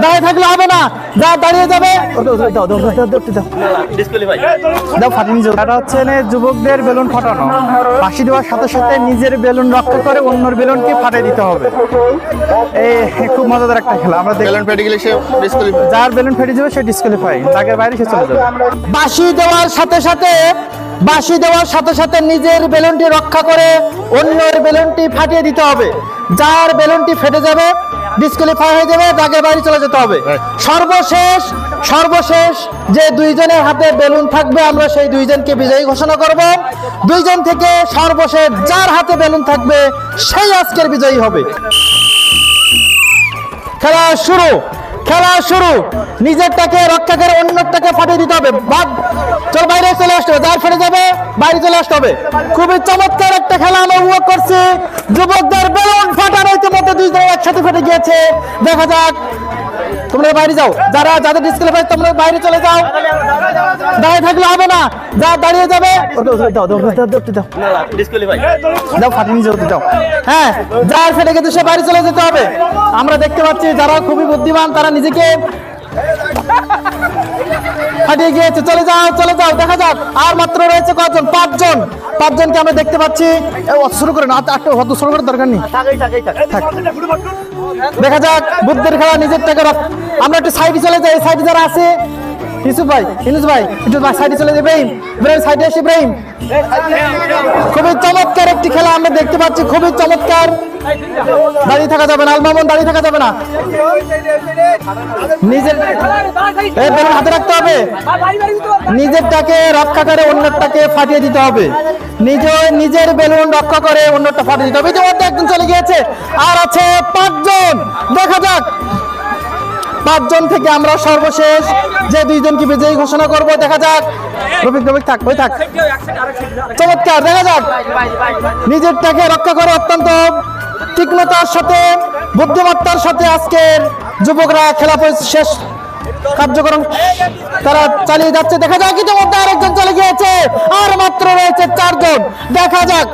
দাঁড়িয়ে থাকলে হবে না, যা দাঁড়িয়ে যাবে। এটা হচ্ছে যুবকদের বেলুন ফাটানো, ফাঁসি দেওয়ার সাথে সাথে নিজের বেলুন রক্ষা করে অন্যর বেলুনকে ফাটিয়ে দিতে হবে। এই খুব মজাদার একটা খেলা। আমরা বেলুন ফেটে গেলে সে ডিসকোয়ালিফাই, যার বেলুন ফেটে যাবে সে ডিসকোয়ালিফাই, দাগের বাইরে সে চলে যাবে। বাঁশি দেওয়ার সাথে সাথে নিজের বেলুনটি রক্ষা করে অন্যের বেলুনটি ফাটিয়ে দিতে হবে। যার বেলুনটি ফেটে যাবে ডিসকোয়ালিফাই হয়ে যাবে, দাগের বাইরে চলে যেতে হবে। সর্বশেষ যে দুইজনের হাতে বেলুন থাকবে আমরা সেই দুইজনকে বিজয়ী ঘোষণা করব। দুইজন থেকে সর্বশেষ যার হাতে বেলুন থাকবে সেই আজকের বিজয়ী হবে। খেলা শুরু। নিজেরটাকে রক্ষা করে অন্যটাকে ফাটিয়ে দিতে হবে। চল বাইরে চলে আসতে হবে, যার ফেটে যাবে বাইরে চলে আসতে হবে। খুবই চমৎকার একটা খেলা আমরা উপভোগ করছি। যুবকদের বেলুন ফাটানো ইতিমধ্যে দুইজন একসাথে ফেটে গিয়েছে। দেখা যাক, তোমরা বাইরে যাও, যাদের ডিসকোয়ালিফাই তোমরা বাইরে চলে যাও। দাঁড়িয়ে থাকলে হবে না, যা দাঁড়িয়ে যাবে। দাও ফাটিয়ে যেতে দাও। হ্যাঁ, যার ফেটে গেছে সে বাইরে চলে যেতে হবে। আমরা দেখতে পাচ্ছি যারা খুবই বুদ্ধিমান তারা নিজেকে ফাটিয়ে গিয়েছে। চলে যাও, দেখা যাক আর মাত্র রয়েছে কতজন? পাঁচজনকে আমরা দেখতে পাচ্ছি। শুরু করে না, শুরু করার দরকার নেই। দেখা যাক বুদ্ধের খেলা, নিজের টাকা। আমরা একটু সাইডে চলে যাই, সাইডে যারা আছে। ইউসুফ ভাই একটু সাইডে চলে যাবে। ইব্রাহিম সাইডে আসে। ইব্রাহিম, খুবই চমৎকার একটি খেলা আমরা দেখতে পাচ্ছি, খুবই চমৎকার। দাঁড়িয়ে থাকা যাবে না, আলমামুন দাঁড়িয়ে থাকা যাবে না। নিজের বেলুন হাতে রাখতে হবে, নিজেরটাকে রক্ষা করে অন্যটাকে ফাটিয়ে দিতে হবে। নিজের বেলুন রক্ষা করে অন্যটা ফাটিয়ে দিতে হবে। ইতিমধ্যে একজন চলে গিয়েছে, আর আছে 5 জন। দেখা যাক 5 জন থেকে আমরা সর্বশেষ যে 2 জনকে বিজয়ী ঘোষণা করব। দেখা যাক, রফিক থাক। চমৎকার, দেখা যাক নিজেরটাকে রক্ষা করে অত্যন্ত তীক্ষ্ণতার সাথে, বুদ্ধিমত্তার সাথে আজকের যুবকরা খেলা শেষ কার্যক্রম তারা চালিয়ে যাচ্ছে। দেখা যাক ইতিমধ্যে আরেকজন চলে গিয়েছে, আর মাত্র রয়েছে 4 জন। দেখা যাক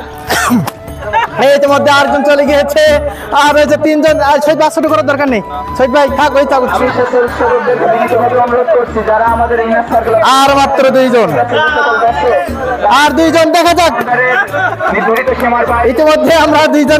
ইতিমধ্যে আরেকজন চলে গিয়েছে, আর রয়েছে 3 জন। শহীদ ভাই ছোট করার দরকার নেই, শহীদ ভাই থাক। আর মাত্র 2 জন, আর 2 জন। দেখা যাক ইতিমধ্যে আমরা 2 জন